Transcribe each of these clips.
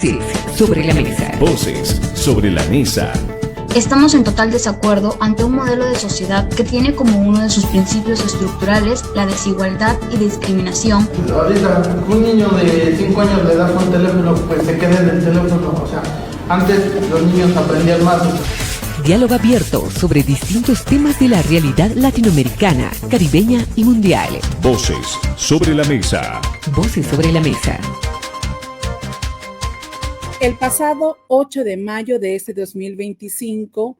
Voces sobre la mesa. Voces sobre la mesa. Estamos en total desacuerdo ante un modelo de sociedad que tiene como uno de sus principios estructurales la desigualdad y discriminación. Ahorita un niño de 5 años le das un teléfono, pues se queda en el teléfono. O sea, antes los niños aprendían más. Diálogo abierto sobre distintos temas de la realidad latinoamericana, caribeña y mundial. Voces sobre la mesa. Voces sobre la mesa. El pasado 8 de mayo de este 2025,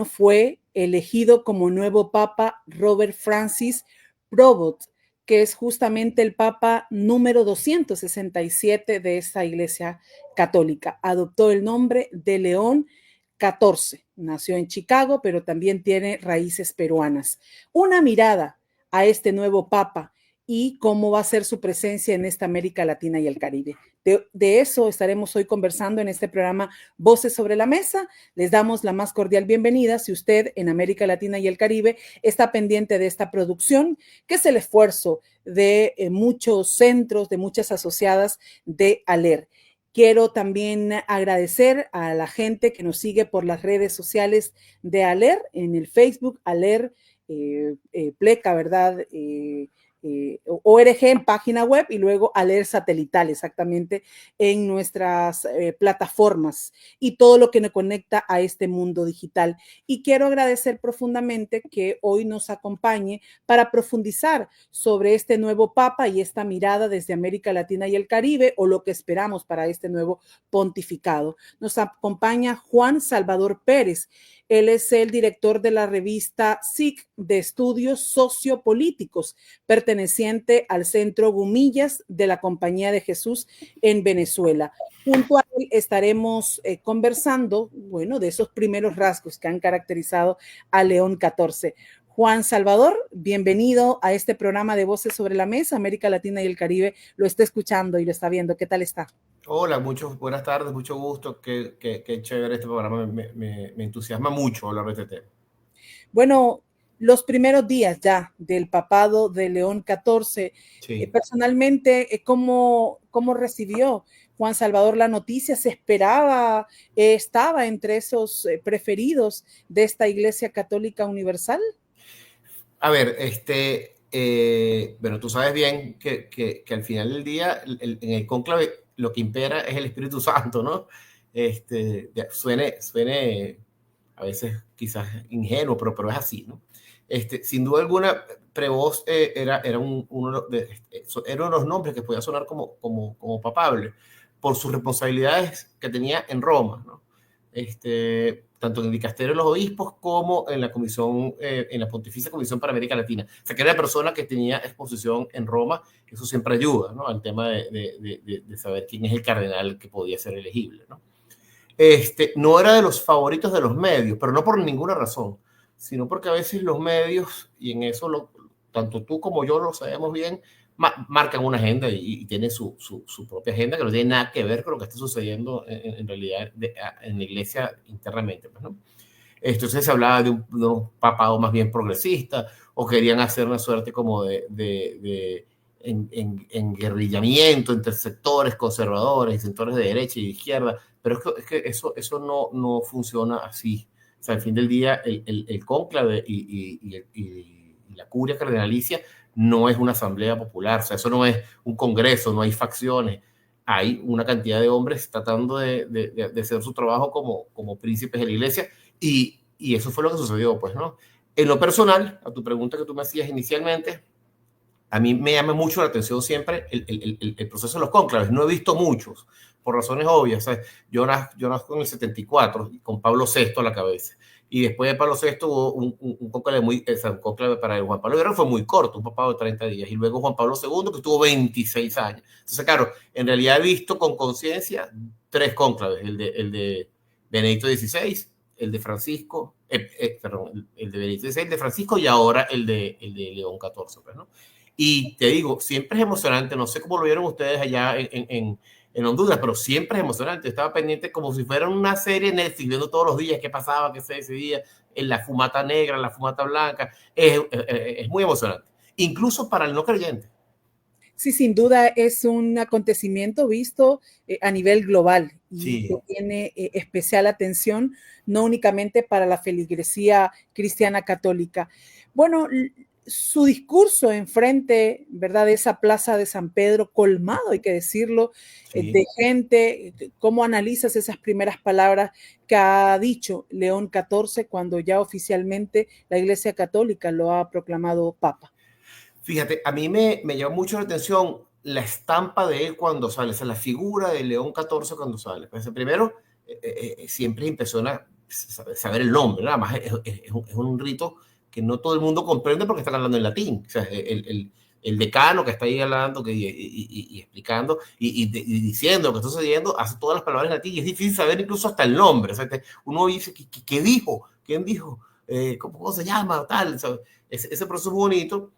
fue elegido como nuevo Papa Robert Francis Prevost, que es justamente el Papa número 267 de esta Iglesia Católica. Adoptó el nombre de León XIV. Nació en Chicago, pero también tiene raíces peruanas. Una mirada a este nuevo Papa y cómo va a ser su presencia en esta América Latina y el Caribe. De eso estaremos hoy conversando en este programa Voces sobre la Mesa. Les damos la más cordial bienvenida si usted en América Latina y el Caribe está pendiente de esta producción, que es el esfuerzo de muchos centros, de muchas asociadas de ALER. Quiero también agradecer a la gente que nos sigue por las redes sociales de ALER, en el Facebook, ALER, Pleca, ¿verdad?, ORG en página web y luego ALER satelital, exactamente en nuestras plataformas y todo lo que nos conecta a este mundo digital. Y quiero agradecer profundamente que hoy nos acompañe para profundizar sobre este nuevo Papa y esta mirada desde América Latina y el Caribe, o lo que esperamos para este nuevo pontificado. Nos acompaña Juan Salvador Pérez. Él es el director de la revista SIC de Estudios Sociopolíticos, perteneciente al Centro Gumillas de la Compañía de Jesús en Venezuela. Junto a él estaremos conversando, de esos primeros rasgos que han caracterizado a León XIV. Juan Salvador, bienvenido a este programa de Voces sobre la Mesa. América Latina y el Caribe lo está escuchando y lo está viendo. ¿Qué tal está? Hola, buenas tardes, mucho gusto. Qué chévere este programa. Me entusiasma mucho hablar de este tema. Bueno, los primeros días ya del papado de León XIV, sí. Personalmente, ¿cómo recibió Juan Salvador la noticia? ¿Se esperaba? ¿Estaba entre esos preferidos de esta Iglesia Católica Universal? A ver, tú sabes bien que al final del día, en el cónclave, lo que impera es el Espíritu Santo, ¿no? Suene a veces quizás ingenuo, pero es así, ¿no? Sin duda alguna, Prevost era uno de los nombres que podía sonar como papable por sus responsabilidades que tenía en Roma, ¿no? Tanto en el dicasterio de los obispos como en la comisión, en la Pontificia Comisión para América Latina. O sea, que era una persona que tenía exposición en Roma, que eso siempre ayuda, ¿no?, al tema de saber quién es el cardenal que podía ser elegible, ¿no? No era de los favoritos de los medios, pero no por ninguna razón, sino porque a veces los medios, y en eso tanto tú como yo lo sabemos bien, marcan una agenda y tienen su propia agenda que no tiene nada que ver con lo que está sucediendo en realidad en la iglesia internamente, pues, ¿no? Entonces se hablaba de un papado más bien progresista, o querían hacer una suerte como de enguerrillamiento entre sectores conservadores y sectores de derecha y de izquierda, pero es que eso no funciona así. O sea, al fin del día, el cónclave y la curia cardenalicia no es una asamblea popular. O sea, eso no es un congreso, no hay facciones. Hay una cantidad de hombres tratando de hacer su trabajo como príncipes de la iglesia, y eso fue lo que sucedió, pues, ¿no? En lo personal, a tu pregunta que tú me hacías inicialmente, a mí me llama mucho la atención siempre el proceso de los cónclaves. No he visto muchos, por razones obvias. O sea, yo nazco en el 74, con Pablo VI a la cabeza. Y después de Pablo VI hubo un cónclave para el Juan Pablo I, fue muy corto, un papado de 30 días. Y luego Juan Pablo II, que estuvo 26 años. Entonces, claro, en realidad he visto con conciencia 3 cónclaves: el de Benedicto XVI, el de Francisco, el de Benedicto XVI, el de Francisco, y ahora el de León XIV, pues, ¿no? Y te digo, siempre es emocionante. No sé cómo lo vieron ustedes allá en Honduras, pero siempre es emocionante. Estaba pendiente como si fuera una serie Netflix, viendo todos los días qué pasaba, qué se decidía, en la fumata negra, en la fumata blanca. Es muy emocionante, incluso para el no creyente. Sí, sin duda es un acontecimiento visto a nivel global y Sí. que tiene especial atención, no únicamente para la feligresía cristiana católica. Bueno, su discurso enfrente, ¿verdad?, de esa plaza de San Pedro, colmado, hay que decirlo, Sí. de gente. ¿Cómo analizas esas primeras palabras que ha dicho León XIV cuando ya oficialmente la Iglesia Católica lo ha proclamado Papa? Fíjate, a mí me llama mucho la atención la estampa de él cuando sale, o sea, la figura de León XIV cuando sale. Pues, primero, siempre impresiona saber el nombre, nada más es un rito que no todo el mundo comprende porque están hablando en latín. O sea, el decano que está ahí hablando y explicando y diciendo lo que está sucediendo, hace todas las palabras en latín y es difícil saber incluso hasta el nombre. O sea, uno dice, ¿qué dijo? ¿Quién dijo? ¿Cómo se llama? Tal. O sea, ese proceso es bonito.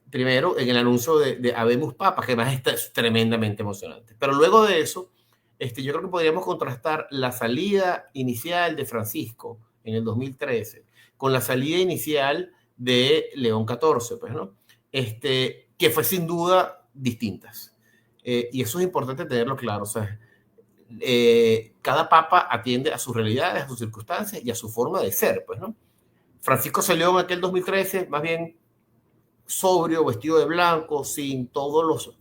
Primero, en el anuncio de Habemus Papa, que además es tremendamente emocionante. Pero luego de eso, yo creo que podríamos contrastar la salida inicial de Francisco en el 2013 con la salida inicial de León XIV, pues, ¿no? Que fue sin duda distintas. Y eso es importante tenerlo claro. O sea, cada papa atiende a sus realidades, a sus circunstancias y a su forma de ser, pues, ¿no? Francisco salió en aquel 2013 más bien sobrio, vestido de blanco, sin todos los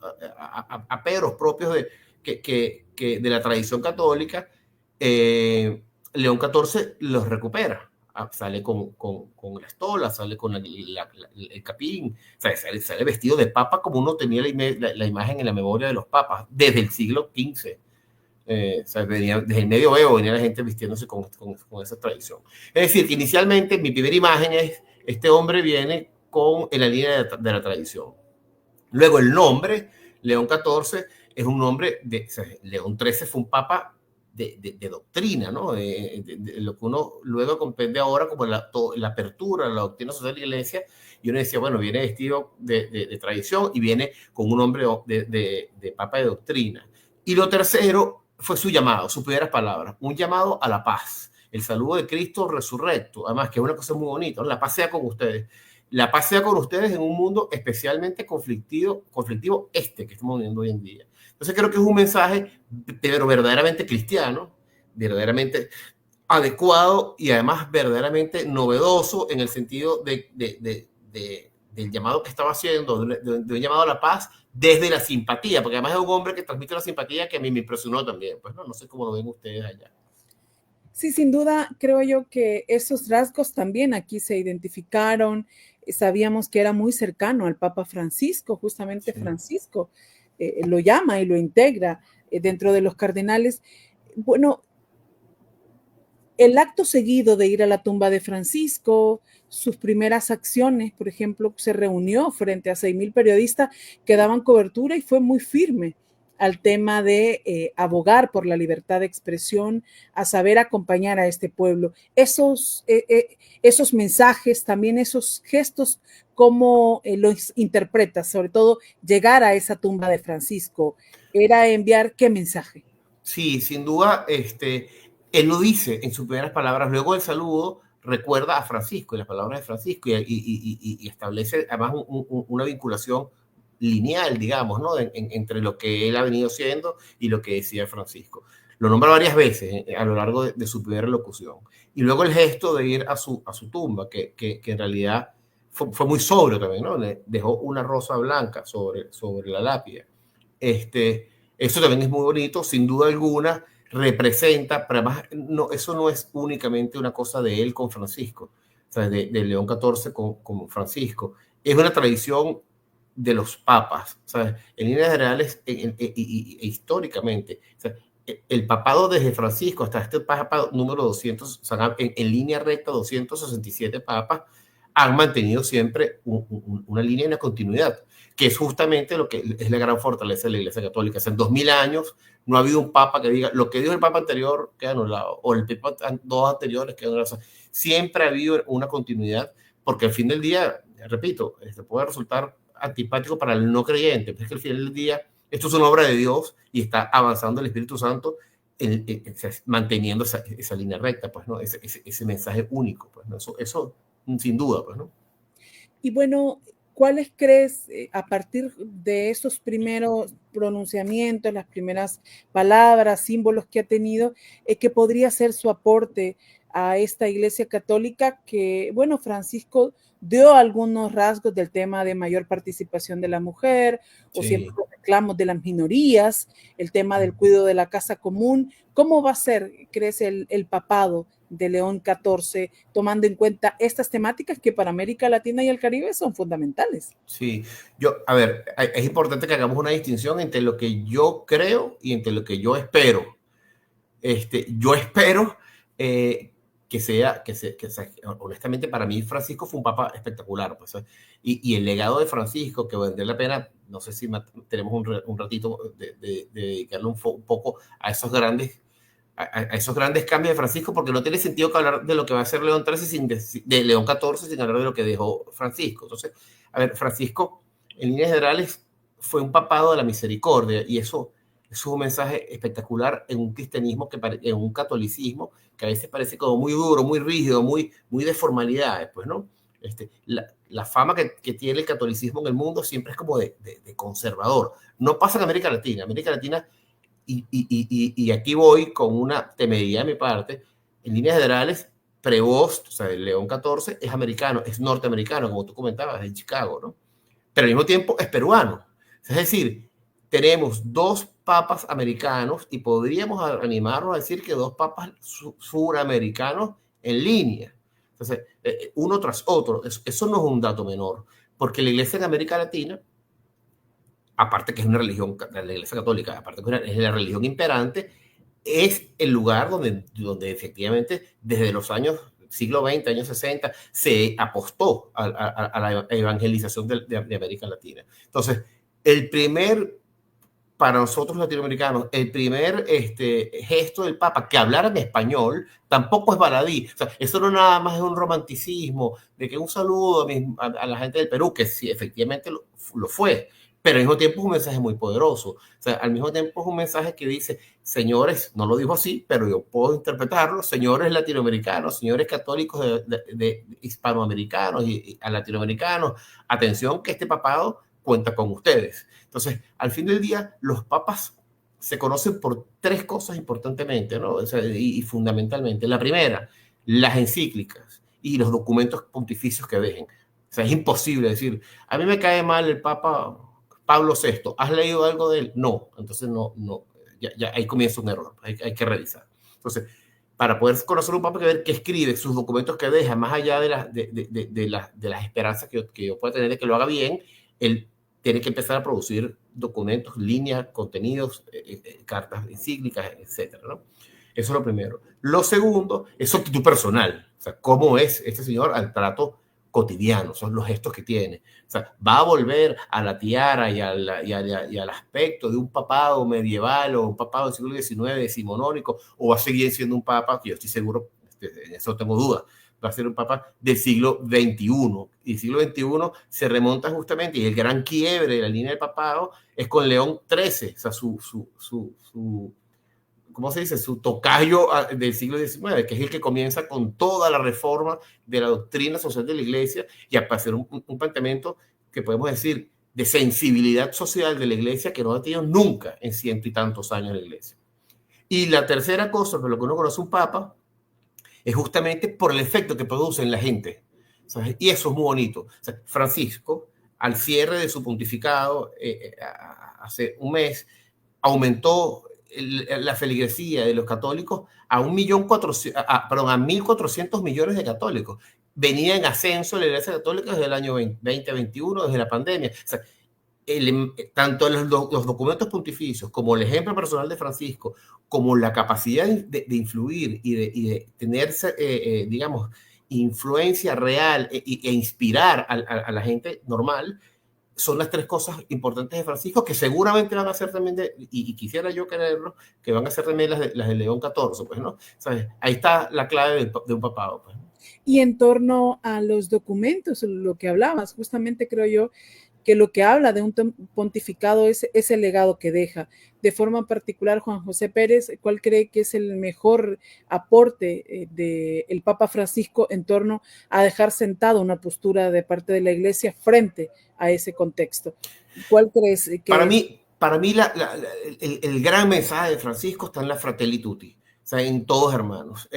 aperos propios de la tradición católica. León XIV los recupera. Sale con la estola, sale con el capín, sale vestido de papa como uno tenía la imagen en la memoria de los papas desde el siglo XV. Venía, desde el medioevo venía la gente vistiéndose con esa tradición. Es decir, que inicialmente mi primera imagen es este hombre viene en la línea de la tradición. Luego el nombre, León XIV, es un nombre León XIII fue un papa de doctrina, ¿no? De lo que uno luego comprende ahora como la apertura, la doctrina social de la Iglesia, y uno decía, bueno, viene vestido de tradición y viene con un nombre de papa de doctrina. Y lo tercero fue su llamado, sus primeras palabras, un llamado a la paz, el saludo de Cristo resurrecto, además que es una cosa muy bonita, ¿no? La paz sea con ustedes. La paz sea con ustedes en un mundo especialmente conflictivo que estamos viviendo hoy en día. Entonces creo que es un mensaje, pero verdaderamente cristiano, verdaderamente adecuado y además verdaderamente novedoso en el sentido del llamado que estaba haciendo, de un llamado a la paz desde la simpatía, porque además es un hombre que transmite una simpatía que a mí me impresionó también. Pues no sé cómo lo ven ustedes allá. Sí, sin duda, creo yo que esos rasgos también aquí se identificaron. Sabíamos que era muy cercano al Papa Francisco, justamente sí. Francisco lo llama y lo integra dentro de los cardenales. Bueno, el acto seguido de ir a la tumba de Francisco, sus primeras acciones, por ejemplo, se reunió frente a 6,000 periodistas que daban cobertura y fue muy firme al tema de abogar por la libertad de expresión, a saber acompañar a este pueblo. Esos mensajes, también esos gestos, ¿cómo los interpretas? Sobre todo, llegar a esa tumba de Francisco, ¿era enviar qué mensaje? Sí, sin duda, él lo dice en sus primeras palabras, luego del saludo, recuerda a Francisco y las palabras de Francisco y establece además una vinculación lineal, digamos, ¿no? Entre lo que él ha venido siendo y lo que decía Francisco. Lo nombra varias veces a lo largo de su primera locución. Y luego el gesto de ir a su tumba, que en realidad fue muy sobrio también, ¿no? Le dejó una rosa blanca sobre la lápida. Eso también es muy bonito, sin duda alguna, representa, pero además eso no es únicamente una cosa de él con Francisco, o sea, de León XIV con Francisco. Es una tradición de los papas, ¿sabes? En líneas generales históricamente. O sea, el papado desde Francisco hasta este papa número 200, o sea, en línea recta 267 papas, han mantenido siempre una línea y una continuidad, que es justamente lo que es la gran fortaleza de la Iglesia Católica. O sea, en 2000 años no ha habido un papa que diga lo que dijo el papa anterior queda anulado, o el papa dos anteriores queda anulado. O sea, siempre ha habido una continuidad, porque al fin del día, repito, puede resultar antipático para el no creyente, pero es que al final del día esto es una obra de Dios y está avanzando el Espíritu Santo manteniendo esa línea recta, pues, ¿no? Ese mensaje único, pues, ¿no? Eso sin duda, pues, ¿no? Y bueno, ¿cuáles crees, a partir de esos primeros pronunciamientos, las primeras palabras, símbolos que ha tenido, que podría ser su aporte a esta Iglesia Católica que, bueno, Francisco dio algunos rasgos del tema de mayor participación de la mujer, o siempre los reclamos de las minorías, el tema del cuidado de la casa común? ¿Cómo va a ser, crees, el papado de León XIV, tomando en cuenta estas temáticas que para América Latina y el Caribe son fundamentales? Sí, a ver, es importante que hagamos una distinción entre lo que yo creo y entre lo que yo espero. Yo espero que sea, honestamente, para mí Francisco fue un papa espectacular, pues, y el legado de Francisco, que valdría la pena, no sé si tenemos un ratito de dedicarle un poco a esos grandes cambios de Francisco, porque no tiene sentido que hablar de lo que va a hacer León XIII de León XIV sin hablar de lo que dejó Francisco. Entonces, a ver, Francisco, en líneas generales, fue un papado de la misericordia, y eso es un mensaje espectacular en un cristianismo, en un catolicismo que a veces parece como muy duro, muy rígido, muy de formalidades, pues, ¿no? La fama que tiene el catolicismo en el mundo siempre es como de conservador. No pasa en América Latina. América Latina, y aquí voy con una temeridad de mi parte, en líneas generales, Prevost, o sea, el León XIV, es americano, es norteamericano, como tú comentabas, en Chicago, ¿no? Pero al mismo tiempo es peruano. Es decir, tenemos dos papas americanos y podríamos animarnos a decir que dos papas suramericanos en línea. Entonces, uno tras otro. Eso no es un dato menor, porque la Iglesia en América Latina, aparte que es una religión, la Iglesia Católica, aparte que es la religión imperante, es el lugar donde efectivamente desde los siglo XX, años 60, se apostó a la evangelización de América Latina. Entonces, para nosotros latinoamericanos, el primer gesto del Papa que hablara en español tampoco es baladí. O sea, eso no nada más es un romanticismo de que un saludo a la gente del Perú, que sí, efectivamente lo fue, pero al mismo tiempo es un mensaje muy poderoso. O sea, al mismo tiempo es un mensaje que dice, señores, no lo dijo así, pero yo puedo interpretarlo, señores latinoamericanos, señores católicos de hispanoamericanos y a latinoamericanos, atención que este papado cuenta con ustedes. Entonces, al fin del día, los papas se conocen por tres cosas importantemente, ¿no? O sea, y fundamentalmente. La primera, las encíclicas y los documentos pontificios que dejen. O sea, es imposible decir, a mí me cae mal el Papa Pablo VI, ¿has leído algo de él? No, entonces no, ya ahí comienza un error, hay que revisar. Entonces, para poder conocer un papa, que ver qué escribe, sus documentos que deja, más allá de las esperanzas que yo pueda tener de que lo haga bien, él tiene que empezar a producir documentos, líneas, contenidos, cartas encíclicas, etcétera, ¿no? Eso es lo primero. Lo segundo es su actitud personal. O sea, cómo es este señor al trato cotidiano, son los gestos que tiene. O sea, va a volver a la tiara y al aspecto de un papado medieval o un papado del siglo XIX decimonónico, o va a seguir siendo un papa, que yo estoy seguro, en eso tengo dudas, va a ser un papa del siglo XXI. Y el siglo XXI se remonta justamente, y el gran quiebre de la línea del papado es con León XIII, o sea, ¿cómo se dice? Su tocayo del siglo XIX, que es el que comienza con toda la reforma de la doctrina social de la Iglesia y a hacer un planteamiento que podemos decir de sensibilidad social de la Iglesia que no ha tenido nunca en ciento y tantos años la Iglesia. Y la tercera cosa, por lo que uno conoce un papa, es justamente por el efecto que produce en la gente. ¿Sabes? Y eso es muy bonito. O sea, Francisco, al cierre de su pontificado, hace un mes, aumentó la feligresía de los católicos a 1.400.000 millones de católicos. Venía en ascenso la Iglesia Católica desde el año 2021, desde la pandemia. O sea, tanto los documentos pontificios como el ejemplo personal de Francisco, como la capacidad de influir y de tener, digamos, influencia real e inspirar a la gente normal, son las tres cosas importantes de Francisco, que seguramente van a ser también, y quisiera yo creerlo, que van a ser también las de León XIV, pues, ¿no? ¿Sabes? Ahí está la clave de un papado, pues. Y en torno a los documentos, lo que hablabas, justamente creo yo que lo que habla de un pontificado es ese legado que deja. De forma particular, Juan José Pérez, ¿cuál cree que es el mejor aporte del Papa Francisco en torno a dejar sentada una postura de parte de la Iglesia frente a ese contexto? ¿Cuál crees que Para mí el gran mensaje de Francisco está en la Fratelli Tutti, o sea, en todos hermanos.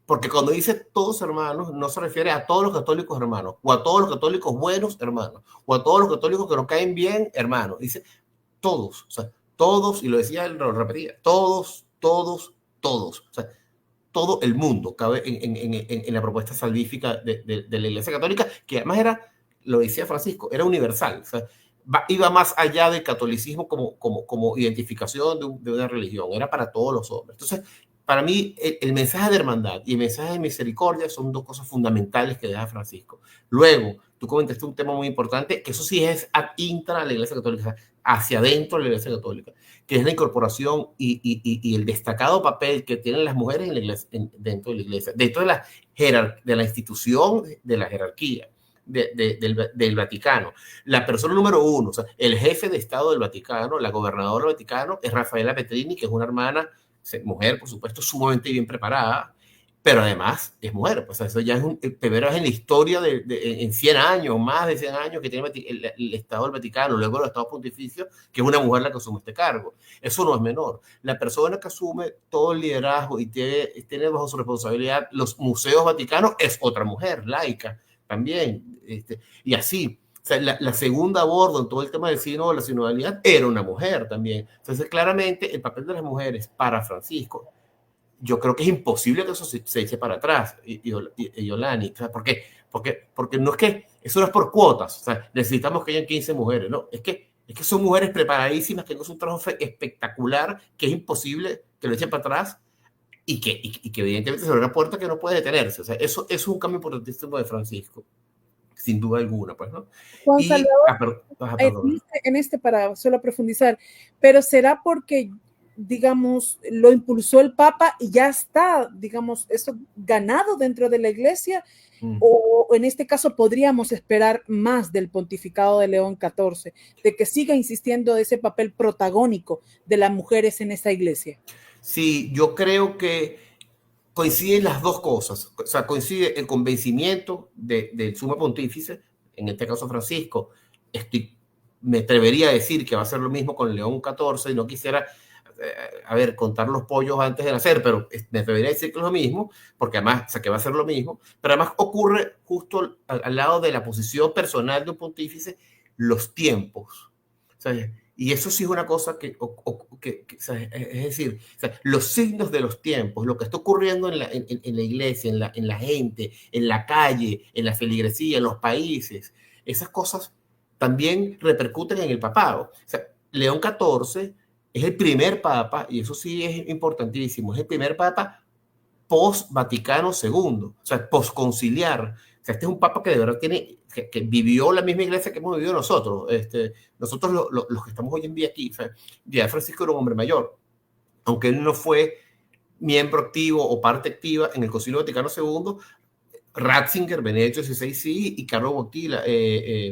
Porque cuando dice todos hermanos, no se refiere a todos los católicos hermanos, o a todos los católicos buenos hermanos, o a todos los católicos que nos caen bien hermanos. Dice todos, o sea, todos, y lo decía él, lo repetía, todos, todos, todos. O sea, todo el mundo cabe en la propuesta salvífica de la Iglesia Católica, que además era, lo decía Francisco, era universal. O sea, iba más allá del catolicismo como identificación de una religión, era para todos los hombres. Entonces, para mí, el mensaje de hermandad y el mensaje de misericordia son dos cosas fundamentales que deja Francisco. Luego, tú comentaste un tema muy importante, que eso sí es ad intra a la Iglesia Católica, hacia adentro de la Iglesia Católica, que es la incorporación y el destacado papel que tienen las mujeres en la iglesia, dentro de la Iglesia, dentro de la institución de la jerarquía del Vaticano. La persona número uno, o sea, el jefe de Estado del Vaticano, la gobernadora del Vaticano, es Rafaela Petrini, que es una hermana, mujer, por supuesto, sumamente bien preparada, pero además es mujer. Pues eso ya es primero es en la historia en 100 años, más de 100 años que tiene el Estado del Vaticano, luego los Estados Pontificios, que es una mujer la que asume este cargo. Eso no es menor. La persona que asume todo el liderazgo y tiene bajo su responsabilidad los museos vaticanos es otra mujer, laica, también. Y así. O sea, la segunda a bordo en todo el tema del sínodo, de la sinodalidad, era una mujer también. Entonces, claramente, el papel de las mujeres para Francisco, yo creo que es imposible que eso se eche para atrás, Yolani. O sea, ¿por qué? Porque no es que, eso no es por cuotas, o sea, necesitamos que hayan 15 mujeres, no, es que son mujeres preparadísimas, que hacen un trabajo espectacular, que es imposible que lo echen para atrás, y que evidentemente se abre una puerta que no puede detenerse. O sea, eso es un cambio importantísimo de Francisco, sin duda alguna, pues, ¿no? Juan Salvador, para solo profundizar, pero será porque, digamos, lo impulsó el Papa y ya está, digamos, eso ganado dentro de la Iglesia, o en este caso podríamos esperar más del pontificado de León XIV, de que siga insistiendo ese papel protagónico de las mujeres en esa Iglesia. Sí, yo creo que coinciden las dos cosas. O sea, coincide el convencimiento del sumo pontífice, en este caso Francisco. Me atrevería a decir que va a ser lo mismo con León XIV, y no quisiera, contar los pollos antes de nacer, pero me atrevería a decir que es lo mismo, porque además, o sea, que va a ser lo mismo, pero además ocurre justo al lado de la posición personal de un pontífice, los tiempos. O sea, y eso sí es una cosa o sea, es decir, o sea, los signos de los tiempos, lo que está ocurriendo en la iglesia, en la gente, en la calle, en la feligresía, en los países, esas cosas también repercuten en el papado. O sea, León XIV es el primer papa, y eso sí es importantísimo, es el primer papa post-Vaticano II, o sea, post-conciliar. O sea, este es un papa que de verdad que vivió la misma iglesia que hemos vivido nosotros. Nosotros los que estamos hoy en día aquí, o sea, ya Francisco era un hombre mayor, aunque él no fue miembro activo o parte activa en el Concilio Vaticano II. Ratzinger, Benedicto XVI sí, y Carlo Bottila,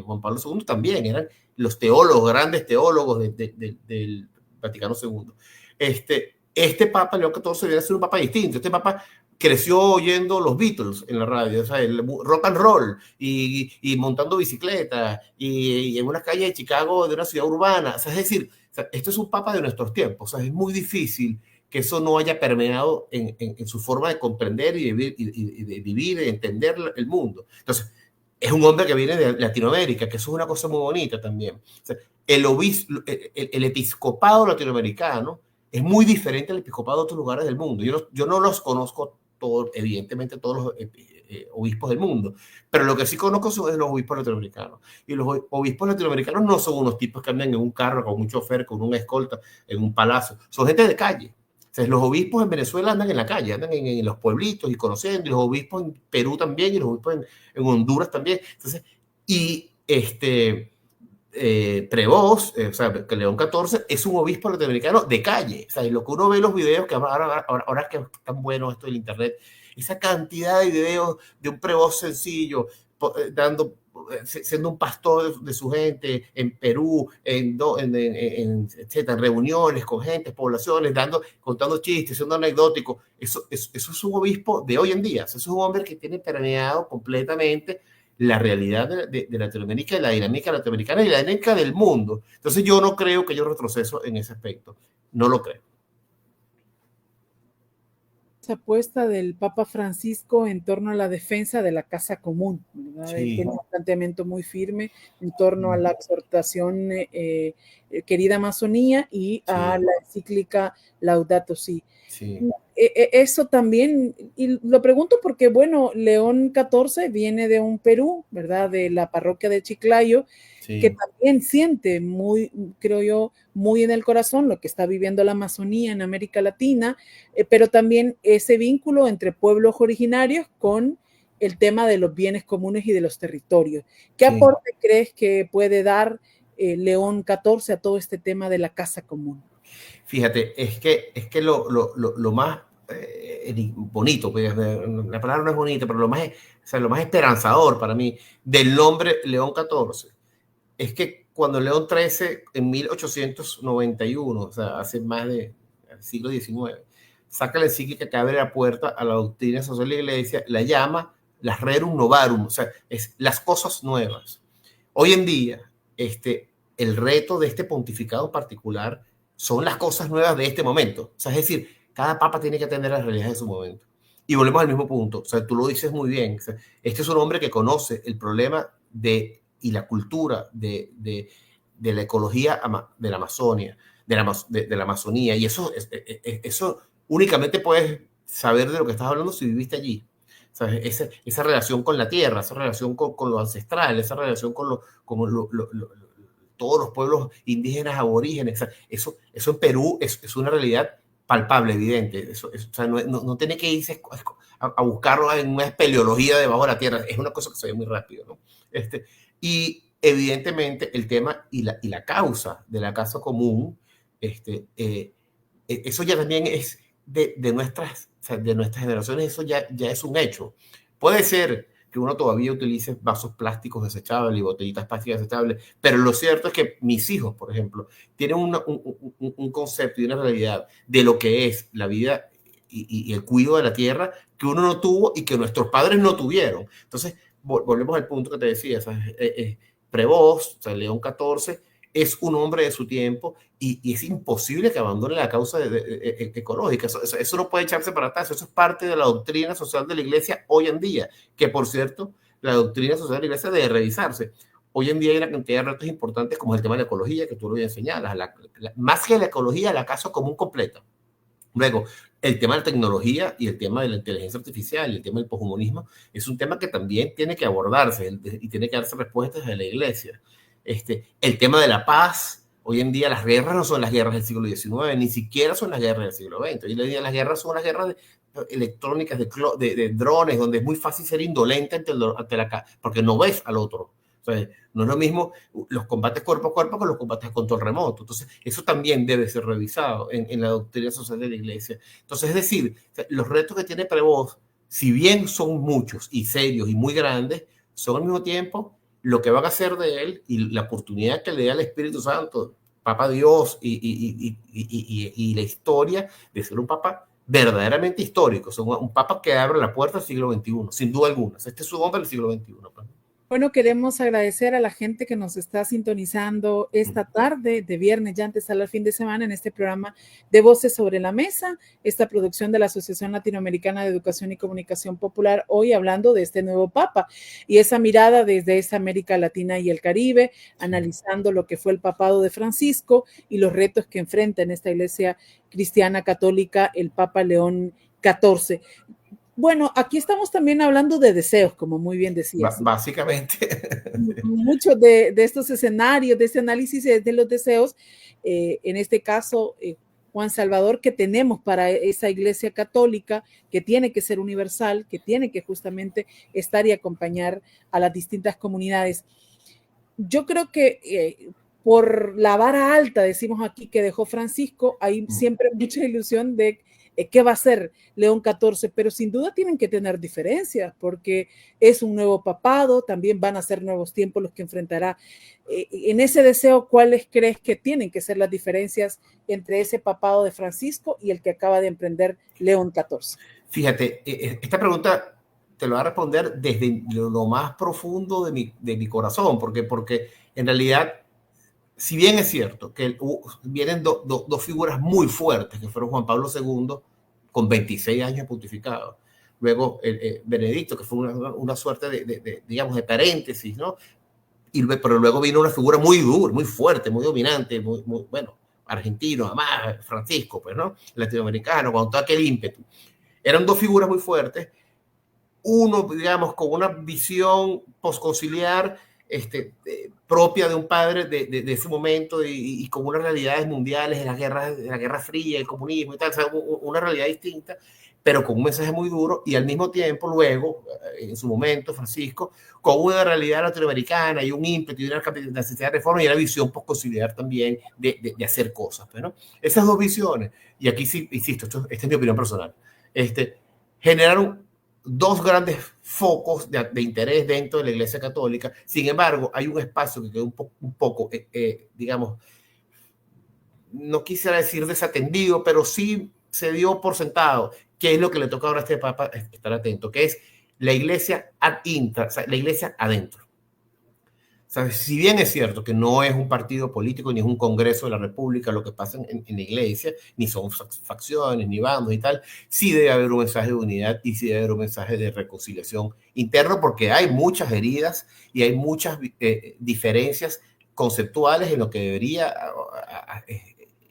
Juan Pablo II también eran los teólogos, grandes teólogos del Vaticano II. Este Papa, León XIV, debería ser un Papa distinto. Este Papa creció oyendo los Beatles en la radio, o sea, el rock and roll, y montando bicicleta, y en una calle de Chicago, de una ciudad urbana. O sea, es decir, o sea, esto es un Papa de nuestros tiempos. O sea, es muy difícil que eso no haya permeado en su forma de comprender y de vivir, de entender el mundo. Entonces, es un hombre que viene de Latinoamérica, que eso es una cosa muy bonita también. O sea, el episcopado latinoamericano es muy diferente al episcopado de otros lugares del mundo. Yo no los conozco todos, evidentemente todos los obispos del mundo, pero lo que sí conozco son los obispos latinoamericanos. Y los obispos latinoamericanos no son unos tipos que andan en un carro con un chofer, con una escolta, en un palacio. Son gente de calle. O sea, los obispos en Venezuela andan en la calle, andan en los pueblitos y conociendo, y los obispos en Perú también, y los obispos en Honduras también. Entonces, y Prevost, o sea, que León XIV es un obispo latinoamericano de calle. O sea, y lo que uno ve en los videos, que ahora que es tan bueno esto del internet, esa cantidad de videos de un Prevost sencillo, dando siendo un pastor de su gente en Perú, etcétera, en reuniones con gente, poblaciones, contando chistes, siendo anecdótico. Eso es un obispo de hoy en día. Eso es un hombre que tiene permeado completamente la realidad de Latinoamérica y la dinámica latinoamericana y la dinámica del mundo. Entonces yo no creo que haya un retroceso en ese aspecto. No lo creo. Apuesta del Papa Francisco en torno a la defensa de la casa común, ¿verdad? Sí. Tiene un planteamiento muy firme en torno a la exhortación querida Amazonía y a la encíclica Laudato Si. Sí. Eso también, y lo pregunto porque, bueno, León XIV viene de un Perú, ¿verdad? De la parroquia de Chiclayo, sí, que también siente muy, creo yo, muy en el corazón lo que está viviendo la Amazonía en América Latina, pero también ese vínculo entre pueblos originarios con el tema de los bienes comunes y de los territorios. ¿Qué aporte crees que puede dar León XIV a todo este tema de la casa común? Fíjate, es que lo más bonito, pues, la palabra no es bonita, pero lo más esperanzador para mí del nombre León XIV es que cuando León XIII, en 1891, o sea, hace más del siglo XIX, saca la encíclica que abre la puerta a la doctrina social de la Iglesia, la llama las rerum novarum, o sea, es las cosas nuevas. Hoy en día, el reto de este pontificado particular son las cosas nuevas de este momento. O sea, es decir, cada papa tiene que atender a las realidades de su momento. Y volvemos al mismo punto. O sea, tú lo dices muy bien. O sea, este es un hombre que conoce el problema y la cultura de la ecología de la Amazonia, de la Amazonía. Y eso únicamente puedes saber de lo que estás hablando si viviste allí. O sea, esa relación con la tierra, esa relación con lo ancestral, esa relación con todos los pueblos indígenas aborígenes. O sea, eso en Perú es una realidad palpable, evidente. O sea, no tiene que irse a buscarlo en una espeleología debajo de la tierra. Es una cosa que se ve muy rápido, ¿no? Y evidentemente el tema y la causa de la casa común, eso ya también es de nuestras generaciones, eso ya es un hecho. Puede ser que uno todavía utilice vasos plásticos desechables y botellitas plásticas desechables, pero lo cierto es que mis hijos, por ejemplo, tienen un concepto y una realidad de lo que es la vida y el cuidado de la tierra que uno no tuvo y que nuestros padres no tuvieron. Entonces, volvemos al punto que te decía, Prevost, o sea, León XIV, es un hombre de su tiempo y es imposible que abandone la causa ecológica. Eso no puede echarse para atrás. Eso es parte de la doctrina social de la Iglesia hoy en día, que por cierto, la doctrina social de la Iglesia debe revisarse. Hoy en día hay una cantidad de retos importantes como el tema de la ecología, que tú lo bien señalas. Más que la ecología, la casa común completa. Luego, el tema de la tecnología y el tema de la inteligencia artificial y el tema del poshumanismo es un tema que también tiene que abordarse y tiene que darse respuestas de la Iglesia. El tema de la paz, hoy en día las guerras no son las guerras del siglo XIX, ni siquiera son las guerras del siglo XX. Hoy en día las guerras son las guerras electrónicas, de drones, donde es muy fácil ser indolente porque no ves al otro. O sea, no es lo mismo los combates cuerpo a cuerpo que los combates a control remoto. Entonces, eso también debe ser revisado en la doctrina social de la Iglesia. Entonces, es decir, los retos que tiene Prevost, si bien son muchos y serios y muy grandes, son al mismo tiempo lo que van a hacer de él y la oportunidad que le da el Espíritu Santo, Papa Dios y la historia de ser un papa verdaderamente histórico. Son un papa que abre la puerta al siglo XXI, sin duda alguna. Este es su hombre del siglo XXI. Bueno, queremos agradecer a la gente que nos está sintonizando esta tarde de viernes, ya antes al fin de semana, en este programa de Voces sobre la Mesa, esta producción de la Asociación Latinoamericana de Educación y Comunicación Popular, hoy hablando de este nuevo Papa y esa mirada desde esa América Latina y el Caribe, analizando lo que fue el papado de Francisco y los retos que enfrenta en esta iglesia cristiana católica el Papa León XIV. Bueno, aquí estamos también hablando de deseos, como muy bien decías. Básicamente. Muchos de estos escenarios, de este análisis de los deseos, en este caso, Juan Salvador, que tenemos para esa iglesia católica, que tiene que ser universal, que tiene que justamente estar y acompañar a las distintas comunidades. Yo creo que por la vara alta, decimos aquí, que dejó Francisco, hay siempre mucha ilusión de qué va a hacer León XIV, pero sin duda tienen que tener diferencias, porque es un nuevo papado, también van a ser nuevos tiempos los que enfrentará. En ese deseo, ¿cuáles crees que tienen que ser las diferencias entre ese papado de Francisco y el que acaba de emprender León XIV? Fíjate, esta pregunta te lo voy a responder desde lo más profundo de mi corazón, porque en realidad, si bien es cierto que vienen dos figuras muy fuertes, que fueron Juan Pablo II, con 26 años pontificado, luego Benedicto, que fue una suerte digamos, de paréntesis, ¿no? Pero luego vino una figura muy dura, muy fuerte, muy dominante, muy bueno, argentino, además, Francisco, pues, ¿no? Latinoamericano, con todo aquel ímpetu. Eran dos figuras muy fuertes, uno, digamos, con una visión posconciliar propia de un padre de ese momento y con unas realidades mundiales de la Guerra Fría, el comunismo y tal, o sea, una realidad distinta, pero con un mensaje muy duro, y al mismo tiempo luego, en su momento, Francisco, con una realidad latinoamericana y un ímpetu y una necesidad de reforma y una visión posconciliar también de hacer cosas, ¿no? Esas dos visiones, y aquí sí, insisto, esta es mi opinión personal, generaron dos grandes focos de interés dentro de la Iglesia Católica. Sin embargo, hay un espacio que quedó un poco digamos, no quisiera decir desatendido, pero sí se dio por sentado, que es lo que le toca ahora a este Papa estar atento, que es la Iglesia ad intra, o sea, la Iglesia adentro. ¿Sabes? Si bien es cierto que no es un partido político ni es un congreso de la República lo que pasa en la iglesia, ni son facciones, ni bandos y tal, sí debe haber un mensaje de unidad y sí debe haber un mensaje de reconciliación interno, porque hay muchas heridas y hay muchas diferencias conceptuales en lo que debería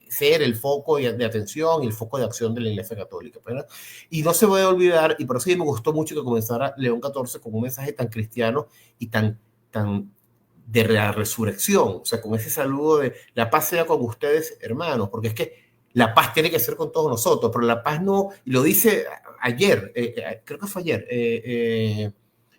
ser el foco de atención y el foco de acción de la Iglesia Católica, ¿verdad? Y no se puede olvidar, y por eso me gustó mucho que comenzara León XIV con un mensaje tan cristiano y tan de la resurrección, o sea, con ese saludo de la paz sea con ustedes, hermanos, porque es que la paz tiene que ser con todos nosotros, pero la paz no, y lo dice ayer, creo que fue ayer,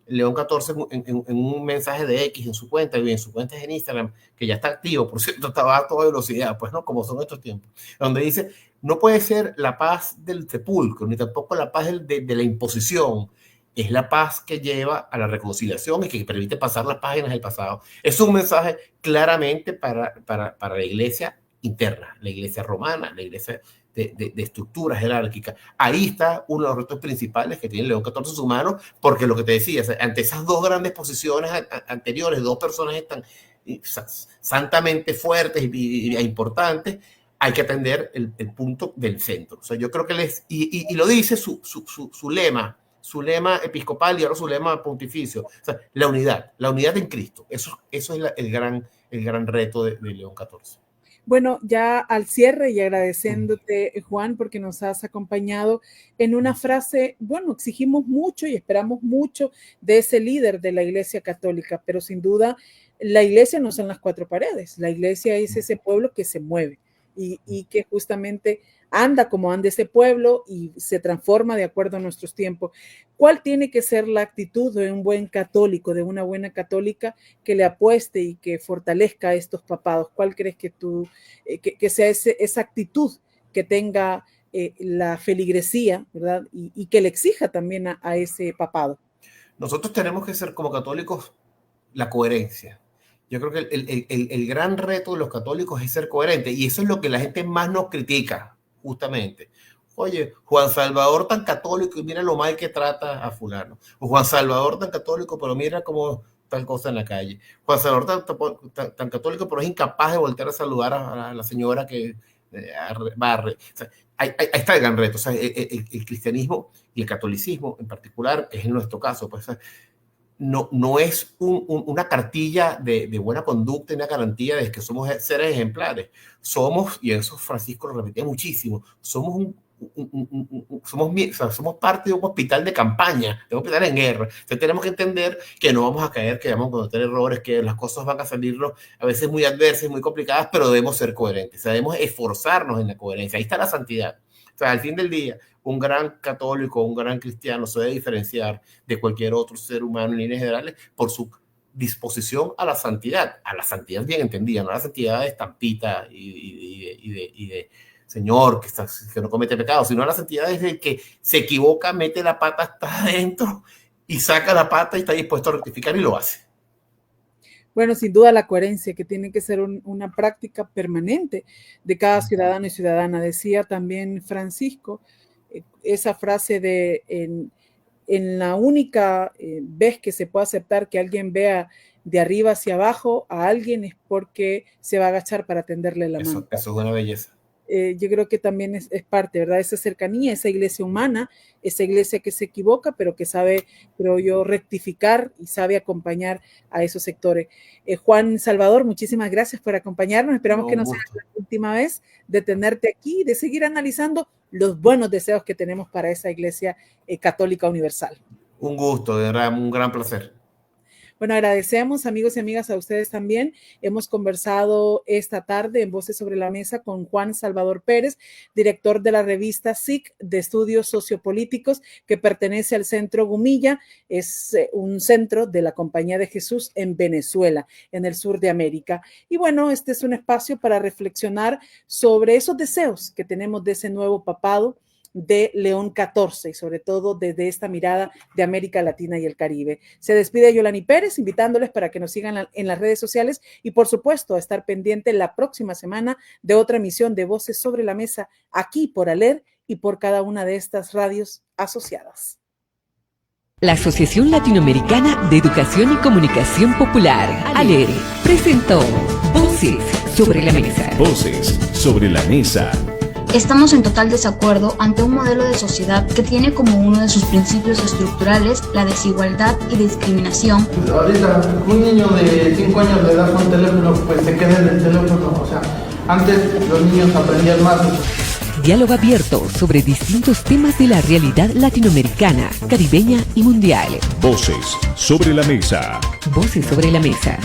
León XIV en un mensaje de X en su cuenta, y en su cuenta en Instagram, que ya está activo, por cierto, estaba a toda velocidad, pues no, como son estos tiempos, donde dice, no puede ser la paz del sepulcro, ni tampoco la paz de la imposición, es la paz que lleva a la reconciliación y que permite pasar las páginas del pasado. Es un mensaje claramente para la iglesia interna, la iglesia romana, la iglesia de estructura jerárquica. Ahí está uno de los retos principales que tiene León XIV en su mano, porque lo que te decía, ante esas dos grandes posiciones anteriores, dos personajes tan santamente fuertes e importantes, hay que atender el punto del centro. O sea, yo creo que y lo dice su lema episcopal y ahora su lema pontificio, o sea, la unidad en Cristo. Eso es el gran reto de León XIV. Bueno, ya al cierre y agradeciéndote, Juan, porque nos has acompañado en una frase, bueno, exigimos mucho y esperamos mucho de ese líder de la Iglesia Católica, pero sin duda la Iglesia no son las cuatro paredes, la Iglesia es ese pueblo que se mueve y que justamente anda como anda ese pueblo y se transforma de acuerdo a nuestros tiempos. ¿Cuál tiene que ser la actitud de un buen católico, de una buena católica que le apueste y que fortalezca a estos papados? ¿Cuál crees que que sea esa actitud que tenga la feligresía, ¿verdad? Y que le exija también a ese papado. Nosotros tenemos que ser como católicos la coherencia. Yo creo que el gran reto de los católicos es ser coherente y eso es lo que la gente más nos critica, justamente. Oye, Juan Salvador tan católico y mira lo mal que trata a fulano. O Juan Salvador tan católico, pero mira cómo tal cosa en la calle. Juan Salvador tan católico, pero es incapaz de voltear a saludar a la señora que barre. O sea, ahí está el gran reto. O sea, el cristianismo y el catolicismo en particular, es en nuestro caso, pues, no es una cartilla de buena conducta y una garantía de que somos seres ejemplares. Somos, y eso Francisco lo repetía muchísimo, somos somos parte de un hospital de campaña, de un hospital en guerra. Entonces tenemos que entender que no vamos a caer, que vamos a cometer errores, que las cosas van a salirnos a veces muy adversas, muy complicadas, pero debemos ser coherentes, debemos esforzarnos en la coherencia. Ahí está la santidad. O sea, al fin del día, un gran católico, un gran cristiano se debe diferenciar de cualquier otro ser humano en líneas generales por su disposición a la santidad bien entendida, no a la santidad de estampita y señor, que no comete pecado, sino a la santidad es el que se equivoca, mete la pata hasta adentro y saca la pata y está dispuesto a rectificar y lo hace. Bueno, sin duda la coherencia, que tiene que ser una práctica permanente de cada ciudadano y ciudadana. Decía también Francisco, esa frase de en la única vez que se puede aceptar que alguien vea de arriba hacia abajo a alguien es porque se va a agachar para tenderle la mano. Eso es una belleza. Yo creo que también es parte, ¿verdad? Esa cercanía, esa iglesia humana, esa iglesia que se equivoca, pero que sabe, creo yo, rectificar y sabe acompañar a esos sectores. Juan Salvador, muchísimas gracias por acompañarnos. Esperamos que no sea la última vez de tenerte aquí y de seguir analizando los buenos deseos que tenemos para esa iglesia católica universal. Un gusto, de verdad, un gran placer. Bueno, agradecemos, amigos y amigas, a ustedes también. Hemos conversado esta tarde en Voces sobre la Mesa con Juan Salvador Pérez, director de la revista SIC de Estudios Sociopolíticos, que pertenece al Centro Gumilla. Es un centro de la Compañía de Jesús en Venezuela, en el sur de América. Y bueno, este es un espacio para reflexionar sobre esos deseos que tenemos de ese nuevo papado de León XIV y sobre todo desde esta mirada de América Latina y el Caribe. Se despide Yolani Pérez, invitándoles para que nos sigan en las redes sociales y por supuesto a estar pendiente la próxima semana de otra emisión de Voces sobre la Mesa aquí por ALER y por cada una de estas radios asociadas. La Asociación Latinoamericana de Educación y Comunicación Popular, ALER, presentó Voces sobre la Mesa. Voces sobre la Mesa. Estamos en total desacuerdo ante un modelo de sociedad que tiene como uno de sus principios estructurales la desigualdad y discriminación. Ahorita un niño de 5 años le das un teléfono, pues se queda en el teléfono. O sea, antes los niños aprendían más. Diálogo abierto sobre distintos temas de la realidad latinoamericana, caribeña y mundial. Voces sobre la Mesa. Voces sobre la Mesa.